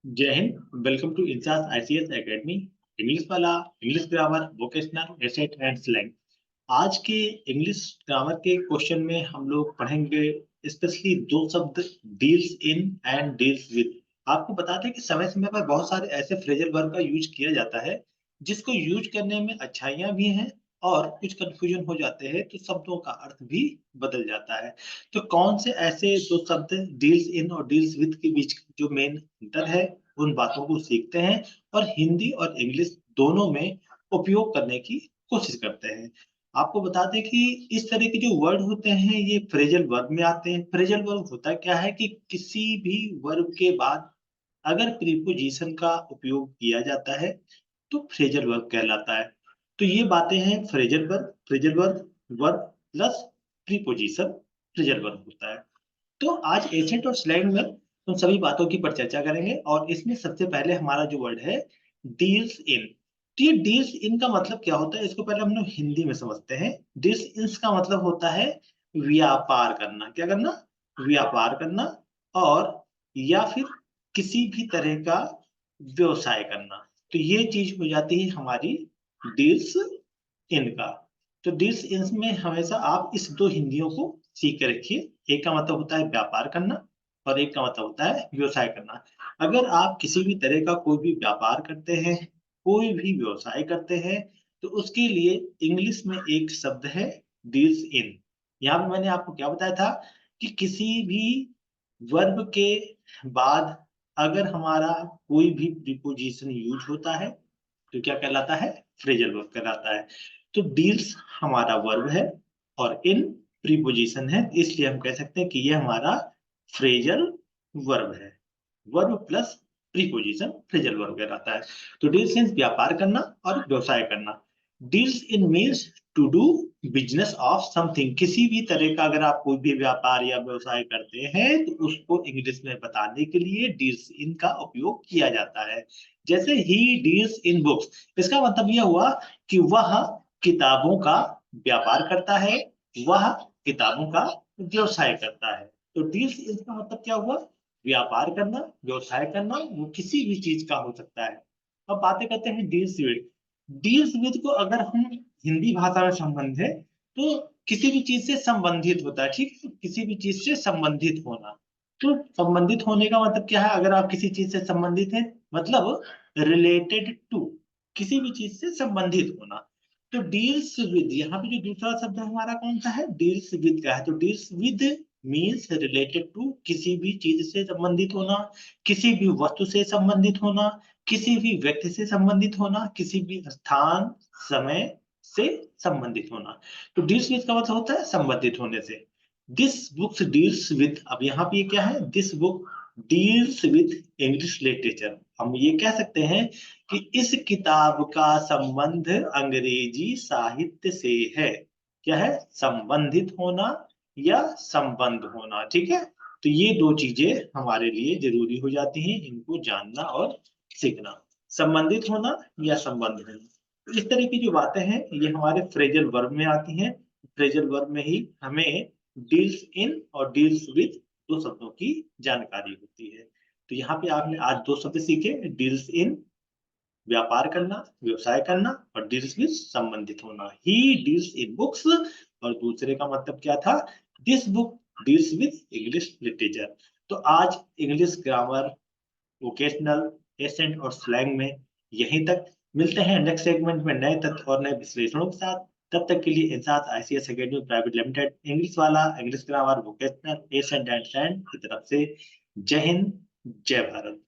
जय Hind. Welcome to इंसास ICS academy. English वाला, English grammar, vocational, asset and slang. आज के इंग्लिश ग्रामर के क्वेश्चन में हम लोग पढ़ेंगे स्पेशली दो शब्द, deals in and deals with. आपको बताते हैं कि समय समय पर बहुत सारे ऐसे फ्रेजल वर्ब का यूज किया जाता है जिसको यूज करने में अच्छाइयाँ भी हैं और कुछ कंफ्यूजन हो जाते हैं तो शब्दों का अर्थ भी बदल जाता है। तो कौन से ऐसे दो शब्द डील्स इन और डील्स विद के बीच जो मेन अंतर है उन बातों को सीखते हैं और हिंदी और इंग्लिश दोनों में उपयोग करने की कोशिश करते हैं। आपको बता दें कि इस तरह के जो वर्ड होते हैं ये फ्रेजल वर्ब में आते हैं। फ्रेजल वर्ब होता क्या है कि किसी भी वर्ब के बाद अगर प्रीपोजिशन का उपयोग किया जाता है तो फ्रेजल वर्ब कहलाता है। तो ये बातें हैं phrasal verb. Phrasal verb verb plus preposition phrasal verb होता है। तो आज एसेट और स्लैंग में उन सभी बातों की पर चर्चा करेंगे और इसमें सबसे पहले हमारा जो वर्ड है डील्स इन। तो ये डील्स इन का मतलब क्या होता है इसको पहले हम लोग हिंदी में समझते हैं। डील्स इन का मतलब होता है व्यापार करना। क्या करना? व्यापार करना। और या फिर किसी भी तरह का व्यवसाय करना। तो ये चीज हो जाती है हमारी डील्स इन का। तो डील्स इन में हमेशा आप इस दो हिंदियों को सीख के रखिए। एक का मतलब होता है व्यापार करना और एक का मतलब होता है व्यवसाय करना। अगर आप किसी भी तरह का कोई भी व्यापार करते हैं, कोई भी व्यवसाय करते हैं, तो उसके लिए इंग्लिश में एक शब्द है डील्स इन। यहाँ पे मैंने आपको क्या बताया था कि किसी भी वर्ब के बाद अगर हमारा कोई भी प्रीपोजिशन यूज होता है तो क्या कहलाता है? फ्रेजल वर्ब कहलाता है। तो डील्स हमारा वर्ब है और इन प्रीपोजिशन है, इसलिए हम कह सकते हैं कि ये हमारा फ्रेजल वर्ब है। Verb plus preposition phrasal verb कहलाता है। तो डील्स इन व्यापार करना और व्यवसाय करना। Deals in means to do business of something. किसी भी तरह का अगर आप कोई भी व्यापार या व्यवसाय करते हैं तो उसको इंग्लिश में बताने के लिए डील्स इन का उपयोग किया जाता है। जैसे ही डील्स इन बुक्स, इसका मतलब यह हुआ कि वह किताबों का व्यापार करता है, वह किताबों का व्यवसाय करता है। तो डील्स इन का मतलब क्या हुआ? व्यापार करना, व्यवसाय करना, वो किसी भी चीज का हो सकता है। अब बातें करते हैं डील्स विद। डील्स विद को अगर हम हिंदी भाषा में संबंध है तो किसी भी चीज से संबंधित होता है। ठीक है, किसी भी चीज से संबंधित होना। तो संबंधित होने का मतलब क्या है? अगर आप किसी चीज से संबंधित हैं मतलब रिलेटेड टू, किसी भी चीज से संबंधित होना। तो डील्स विद, यहाँ पे जो दूसरा शब्द है हमारा कौन सा है? डील्स विद का है। तो deals with means related to, किसी भी चीज से संबंधित होना, किसी भी वस्तु से संबंधित होना, किसी भी व्यक्ति से संबंधित होना, किसी भी स्थान समय से संबंधित होना। तो डील्स विद का मतलब होता है संबंधित होने से। दिस बुक्स डील्स विद, अब यहाँ पे क्या है? This book deals with English literature. हम ये कह सकते हैं कि इस किताब का संबंध अंग्रेजी साहित्य से है। क्या है? संबंधित होना या संबंध होना। ठीक है, तो ये दो चीजें हमारे लिए जरूरी हो जाती हैं, इनको जानना और सीखना। संबंधित होना या संबंध होना। तो इस तरह की जो बातें हैं ये हमारे फ्रेजल वर्ब में आती हैं। फ्रेजल वर्ब में ही हमें डील्स इन और डील्स विद दो शब्दों की जानकारी होती है। तो यहाँ पे आपने आज दो शब्द सीखे, डील्स इन व्यापार करना, व्यवसाय करना, और डील्स विद संबंधित होना। ही डील्स इन बुक्स, और दूसरे का मतलब क्या था? This book deals with English literature. तो आज इंग्लिश ग्रामर, वोकेशनल, एसेंट और स्लैंग में यहीं तक। मिलते हैं नेक्स्ट सेगमेंट में नए तथ्य और नए विश्लेषणों के साथ। तब तक के लिए इंसास ICS academy private limited, English वाला, English grammar, vocational, accent and slang की तरफ से जय हिंद, जय भारत।